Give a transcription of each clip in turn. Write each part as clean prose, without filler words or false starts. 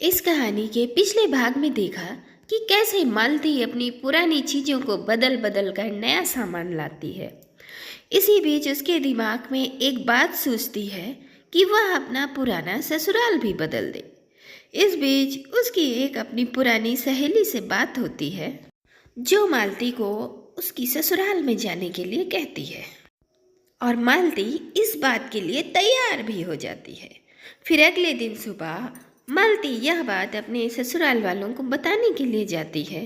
इस कहानी के पिछले भाग में देखा कि कैसे मालती अपनी पुरानी चीज़ों को बदल बदल कर नया सामान लाती है। इसी बीच उसके दिमाग में एक बात सूझती है कि वह अपना पुराना ससुराल भी बदल दे। इस बीच उसकी एक अपनी पुरानी सहेली से बात होती है जो मालती को उसकी ससुराल में जाने के लिए कहती है और मालती इस बात के लिए तैयार भी हो जाती है। फिर अगले दिन सुबह मालती यह बात अपने ससुराल वालों को बताने के लिए जाती है।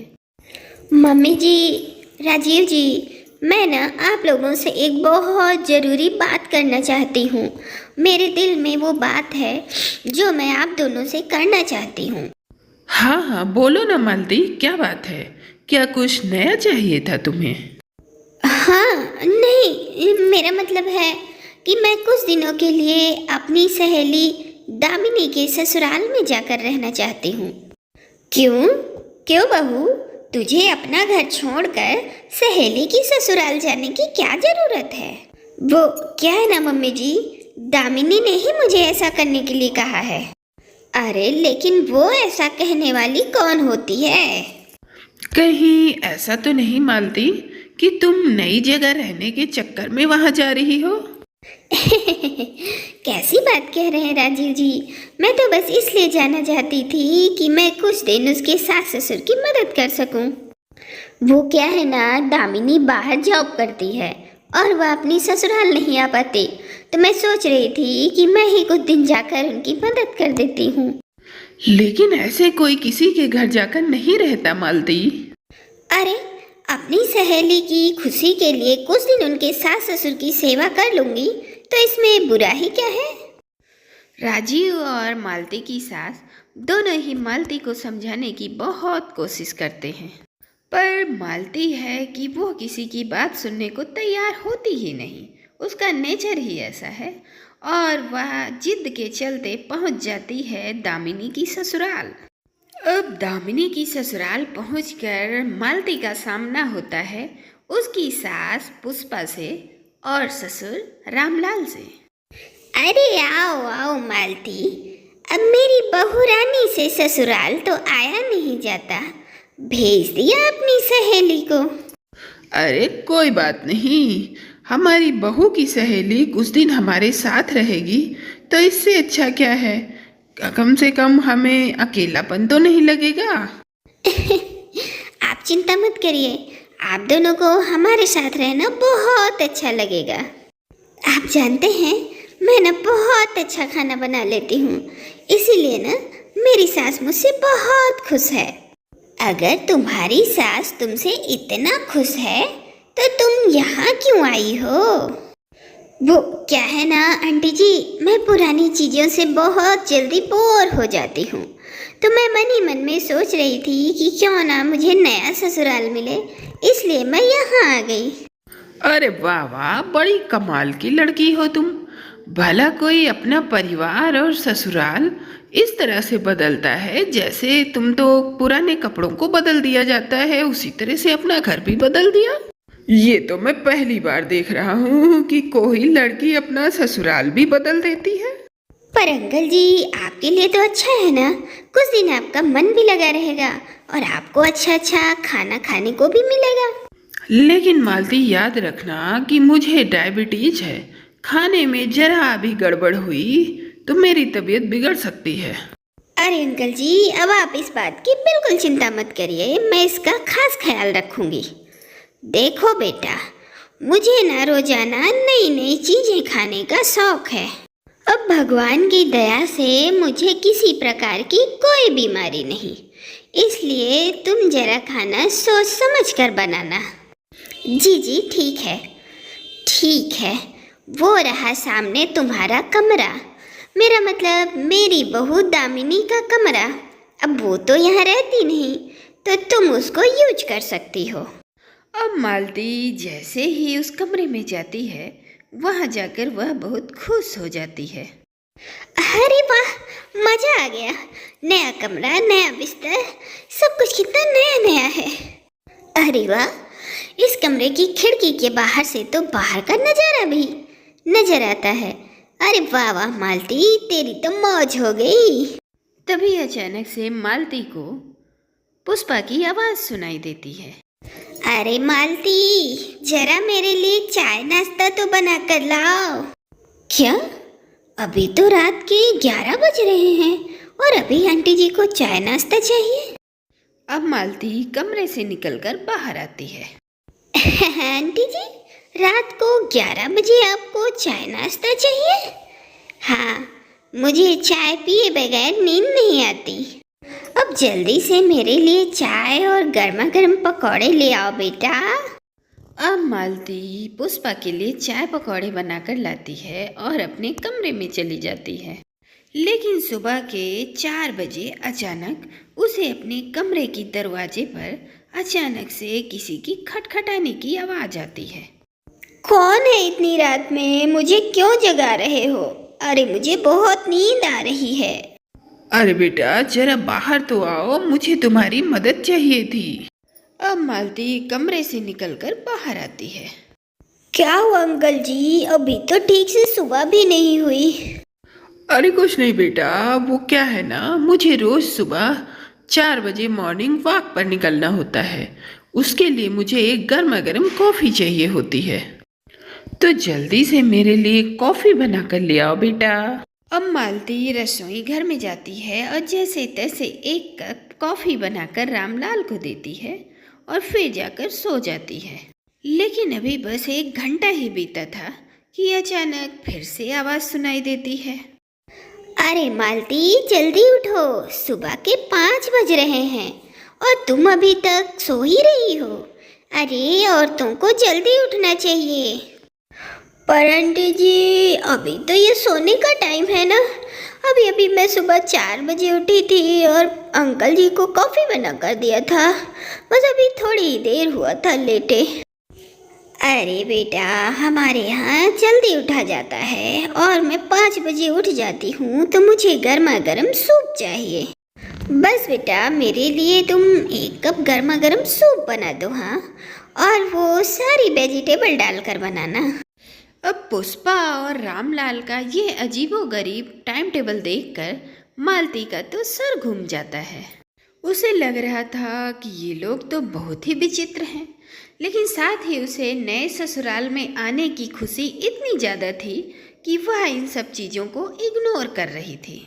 मम्मी जी, राजीव जी, मैं ना आप लोगों से एक बहुत ज़रूरी बात करना चाहती हूँ। मेरे दिल में वो बात है जो मैं आप दोनों से करना चाहती हूँ। हाँ हाँ, बोलो ना मालती, क्या बात है? क्या कुछ नया चाहिए था तुम्हें? हाँ, नहीं, मेरा मतलब है कि मैं कुछ दिनों के लिए अपनी सहेली दामिनी के ससुराल में जाकर रहना चाहती हूँ। क्यों क्यों बहू, तुझे अपना घर छोड़कर सहेली की ससुराल जाने की क्या जरूरत है? वो क्या है ना मम्मी जी, दामिनी ने ही मुझे ऐसा करने के लिए कहा है। अरे लेकिन वो ऐसा कहने वाली कौन होती है? कहीं ऐसा तो नहीं मालती कि तुम नई जगह रहने के चक्कर में वहां जा रही हो? कैसी बात कह रहे हैं राजीव जी, मैं तो बस इसलिए जाना चाहती थी कि मैं कुछ दिन उसके सास ससुर की मदद कर सकूं। वो क्या है ना, दामिनी बाहर जॉब करती है और वह अपनी ससुराल नहीं आ पाती, तो मैं सोच रही थी कि मैं ही कुछ दिन जाकर उनकी मदद कर देती हूँ। लेकिन ऐसे कोई किसी के घर जाकर नहीं रहता मालती। अरे, अपनी सहेली की खुशी के लिए कुछ दिन उनके सास ससुर की सेवा कर लूंगी, तो इसमें बुरा ही क्या है? राजीव और मालती की सास दोनों ही मालती को समझाने की बहुत कोशिश करते हैं, पर मालती है कि वो किसी की बात सुनने को तैयार होती ही नहीं। उसका नेचर ही ऐसा है और वह जिद के चलते पहुंच जाती है दामिनी की ससुराल। अब दामिनी की ससुराल पहुंचकर मालती का सामना होता है उसकी सास पुष्पा से और ससुर रामलाल से। अरे आओ आओ मालती, अब मेरी बहू रानी से ससुराल तो आया नहीं जाता, भेज दिया अपनी सहेली को। अरे कोई बात नहीं, हमारी बहू की सहेली कुछ दिन हमारे साथ रहेगी तो इससे अच्छा क्या है? कम से कम हमें अकेलापन तो नहीं लगेगा। आप चिंता मत करिए, आप दोनों को हमारे साथ रहना बहुत अच्छा लगेगा। आप जानते हैं, मैं ना बहुत अच्छा खाना बना लेती हूँ, इसीलिए ना मेरी सास मुझसे बहुत खुश है। अगर तुम्हारी सास तुमसे इतना खुश है तो तुम यहाँ क्यों आई हो? वो क्या है ना आंटी जी, मैं पुरानी चीज़ों से बहुत जल्दी बोर हो जाती हूँ, तो मैं मन ही मन में सोच रही थी कि क्यों ना मुझे नया ससुराल मिले, इसलिए मैं यहाँ आ गई। अरे वाह वाह, बड़ी कमाल की लड़की हो तुम। भला कोई अपना परिवार और ससुराल इस तरह से बदलता है जैसे तुम तो पुराने कपड़ों को बदल दिया जाता है उसी तरह से अपना घर भी बदल दिया। ये तो मैं पहली बार देख रहा हूँ कि कोई लड़की अपना ससुराल भी बदल देती है। पर अंकल जी, आपके लिए तो अच्छा है ना, कुछ दिन आपका मन भी लगा रहेगा और आपको अच्छा अच्छा खाना खाने को भी मिलेगा। लेकिन मालती, याद रखना कि मुझे डायबिटीज है, खाने में जरा भी गड़बड़ हुई तो मेरी तबीयत बिगड़ सकती है। अरे अंकल जी, अब आप इस बात की बिल्कुल चिंता मत करिए, मैं इसका खास ख्याल रखूंगी। देखो बेटा, मुझे ना रोजाना नई नई चीजें खाने का शौक है। अब भगवान की दया से मुझे किसी प्रकार की कोई बीमारी नहीं, इसलिए तुम जरा खाना सोच समझ कर बनाना। जी जी, ठीक है ठीक है। वो रहा सामने तुम्हारा कमरा, मेरा मतलब मेरी बहू दामिनी का कमरा। अब वो तो यहाँ रहती नहीं, तो तुम उसको यूज कर सकती हो। अब मालती जैसे ही उस कमरे में जाती है वहां जाकर वह बहुत खुश हो जाती है। अरे वाह, मजा आ गया, नया कमरा, नया बिस्तर, सब कुछ कितना नया नया है। अरे वाह, इस कमरे की खिड़की के बाहर से तो बाहर का नजारा भी नजर आता है। अरे वाह वाह मालती, तेरी तो मौज हो गई। तभी अचानक से मालती को पुष्पा की आवाज़ सुनाई देती है। अरे मालती, जरा मेरे लिए चाय नाश्ता तो बना कर लाओ। क्या? अभी तो रात के 11 बज रहे हैं और अभी आंटी जी को चाय नाश्ता चाहिए? अब मालती कमरे से निकलकर बाहर आती है। आंटी जी, रात को 11 बजे आपको चाय नाश्ता चाहिए? हाँ, मुझे चाय पिए बगैर नींद नहीं आती। अब जल्दी से मेरे लिए चाय और गर्मा गर्म पकौड़े ले आओ बेटा। अब मालती पुष्पा के लिए चाय पकौड़े बनाकर लाती है और अपने कमरे में चली जाती है। लेकिन सुबह के 4 बजे अचानक उसे अपने कमरे की दरवाजे पर अचानक से किसी की खटखटाने की आवाज़ आती है। कौन है इतनी रात में? मुझे क्यों जगा रहे हो? अरे मुझे बहुत नींद आ रही है। अरे बेटा, जरा बाहर तो आओ, मुझे तुम्हारी मदद चाहिए थी। अब मालती कमरे से निकलकर बाहर आती है। क्या हुआ अंकल जी? अभी तो ठीक से सुबह भी नहीं हुई। अरे कुछ नहीं बेटा, वो क्या है ना, मुझे रोज सुबह 4 बजे मॉर्निंग वॉक पर निकलना होता है। उसके लिए मुझे एक गर्मा गर्म कॉफ़ी चाहिए होती है, तो जल्दी से मेरे लिए कॉफ़ी बना कर ले आओ बेटा। अब मालती रसोई घर में जाती है और जैसे तैसे एक कप कॉफ़ी बनाकर रामलाल को देती है और फिर जाकर सो जाती है। लेकिन अभी बस 1 घंटा ही बीता था कि अचानक फिर से आवाज़ सुनाई देती है। अरे मालती, जल्दी उठो, सुबह के 5 बज रहे हैं और तुम अभी तक सो ही रही हो। अरे औरतों को जल्दी उठना चाहिए। पर आंटी जी, अभी तो ये सोने का टाइम है ना। अभी अभी मैं सुबह 4 बजे उठी थी और अंकल जी को कॉफ़ी बना कर दिया था। बस अभी थोड़ी ही देर हुआ था लेटे। अरे बेटा, हमारे यहाँ जल्दी उठा जाता है और मैं 5 बजे उठ जाती हूँ, तो मुझे गर्मा गर्म सूप चाहिए। बस बेटा, मेरे लिए तुम 1 कप गर्मा गर्म सूप बना दो। हाँ, और वो सारी वेजिटेबल डालकर बनाना। अब पुष्पा और रामलाल का ये अजीबोगरीब टाइम टेबल देखकर मालती का तो सर घूम जाता है। उसे लग रहा था कि ये लोग तो बहुत ही विचित्र हैं, लेकिन साथ ही उसे नए ससुराल में आने की खुशी इतनी ज़्यादा थी कि वह इन सब चीज़ों को इग्नोर कर रही थी।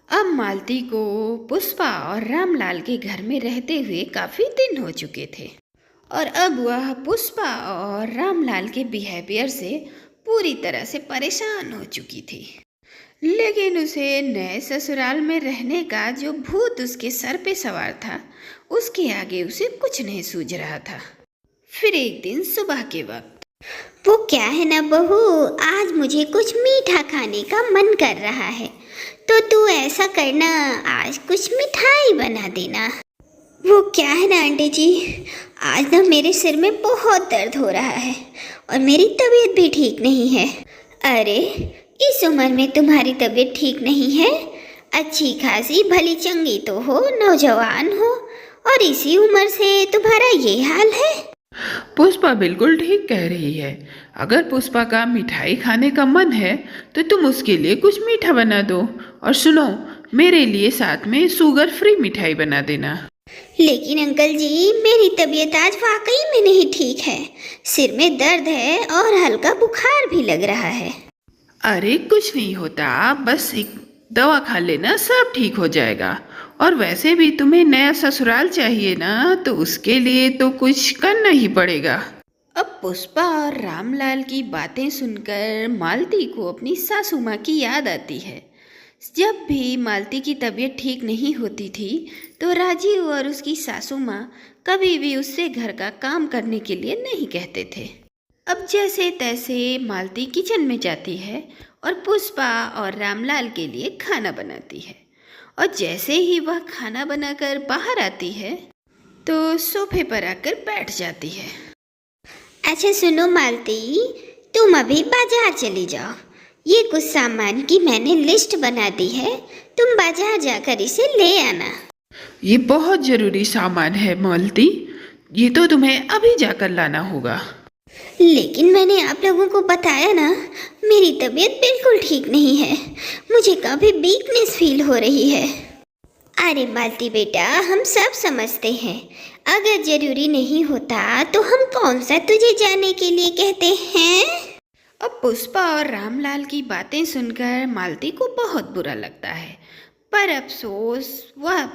अब मालती को पुष्पा और रामलाल के घर में रहते हुए काफ़ी दिन हो चुके थे और अब वह पुष्पा और रामलाल के बिहेवियर से पूरी तरह से परेशान हो चुकी थी। लेकिन उसे नए ससुराल में रहने का जो भूत उसके सर पे सवार था, उसके आगे उसे कुछ नहीं सूझ रहा था। फिर एक दिन सुबह के वक्त, वो क्या है ना बहू, आज मुझे कुछ मीठा खाने का मन कर रहा है, तो तू ऐसा करना, आज कुछ मिठाई बना देना। वो क्या है ना आंटी जी, आज ना मेरे सिर में बहुत दर्द हो रहा है और मेरी तबीयत भी ठीक नहीं है। अरे, इस उम्र में तुम्हारी तबीयत ठीक नहीं है? अच्छी खासी भली चंगी तो हो, नौजवान हो, और इसी उम्र से तुम्हारा ये हाल है? पुष्पा बिल्कुल ठीक कह रही है। अगर पुष्पा का मिठाई खाने का मन है तो तुम उसके लिए कुछ मीठा बना दो, और सुनो, मेरे लिए साथ में शुगर फ्री मिठाई बना देना। लेकिन अंकल जी, मेरी तबीयत आज वाकई में नहीं ठीक है। सिर में दर्द है और हल्का बुखार भी लग रहा है। अरे कुछ नहीं होता, बस एक दवा खा लेना, सब ठीक हो जाएगा। और वैसे भी तुम्हें नया ससुराल चाहिए ना, तो उसके लिए तो कुछ करना ही पड़ेगा। अब पुष्पा और रामलाल की बातें सुनकर मालती को अपनी सासू माँ की याद आती है। जब भी मालती की तबीयत ठीक नहीं होती थी तो राजीव और उसकी सासू माँ कभी भी उससे घर का काम करने के लिए नहीं कहते थे। अब जैसे तैसे मालती किचन में जाती है और पुष्पा और रामलाल के लिए खाना बनाती है, और जैसे ही वह खाना बनाकर बाहर आती है तो सोफे पर आकर बैठ जाती है। अच्छा सुनो मालती, तुम अभी बाजार चली जाओ। ये कुछ सामान की मैंने लिस्ट बना दी है, तुम बाजार जाकर इसे ले आना। ये बहुत ज़रूरी सामान है मालती, ये तो तुम्हें अभी जाकर लाना होगा। लेकिन मैंने आप लोगों को बताया ना, मेरी तबीयत बिल्कुल ठीक नहीं है, मुझे काफ़ी वीकनेस फील हो रही है। अरे मालती बेटा, हम सब समझते हैं। अगर जरूरी नहीं होता तो हम कौन सा तुझे जाने के लिए कहते हैं। अब पुष्पा और रामलाल की बातें सुनकर मालती को बहुत बुरा लगता है, पर अफसोस वह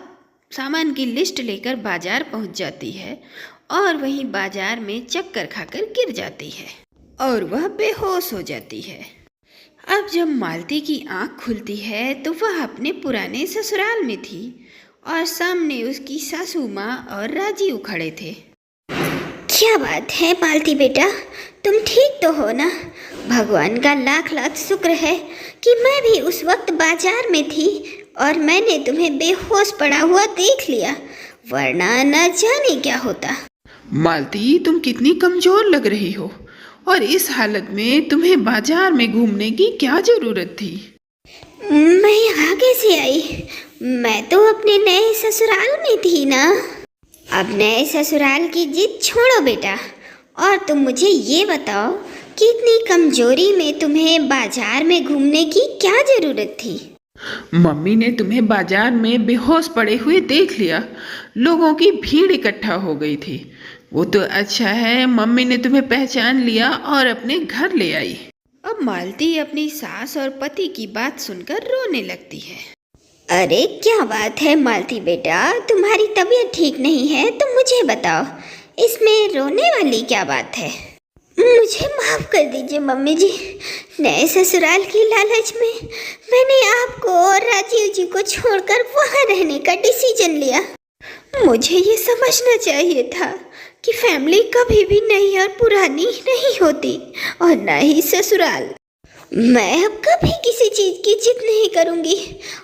सामान की लिस्ट लेकर बाजार पहुंच जाती है और वहीं बाजार में चक्कर खाकर गिर जाती है और वह बेहोश हो जाती है। अब जब मालती की आंख खुलती है तो वह अपने पुराने ससुराल में थी और सामने उसकी सासू माँ और राजीव खड़े थे। क्या बात है मालती बेटा, तुम ठीक तो हो ना? भगवान का लाख लाख शुक्र है कि मैं भी उस वक्त बाजार में थी और मैंने तुम्हें बेहोश पड़ा हुआ देख लिया, वरना न जाने क्या होता। मालती, तुम कितनी कमजोर लग रही हो और इस हालत में तुम्हें बाजार में घूमने की क्या जरूरत थी? मैं यहाँ कैसे आई? मैं तो अपने नए ससुराल में थी ना। अब नए ससुराल की जिद छोड़ो बेटा, और तुम मुझे ये बताओ कि इतनी कमजोरी में तुम्हें बाजार में घूमने की क्या जरूरत थी? मम्मी ने तुम्हें बाजार में बेहोश पड़े हुए देख लिया, लोगों की भीड़ इकट्ठा हो गई थी। वो तो अच्छा है मम्मी ने तुम्हें पहचान लिया और अपने घर ले आई। अब मालती अपनी सास और पति की बात सुनकर रोने लगती है। अरे क्या बात है मालती बेटा, तुम्हारी तबीयत ठीक नहीं है तो मुझे बताओ, इसमें रोने वाली क्या बात है? मुझे माफ कर दीजिए मम्मी जी, नए ससुराल की लालच में मैंने आपको और राजीव जी को छोड़कर वहाँ रहने का डिसीजन लिया। मुझे ये समझना चाहिए था कि फैमिली कभी भी नई और पुरानी नहीं होती और न ही ससुराल। मैं अब कभी किसी चीज की जिद नहीं करूंगी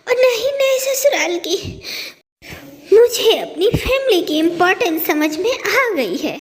और न ही नए ससुराल की। मुझे अपनी फैमिली की इम्पोर्टेंस समझ में आ गई है।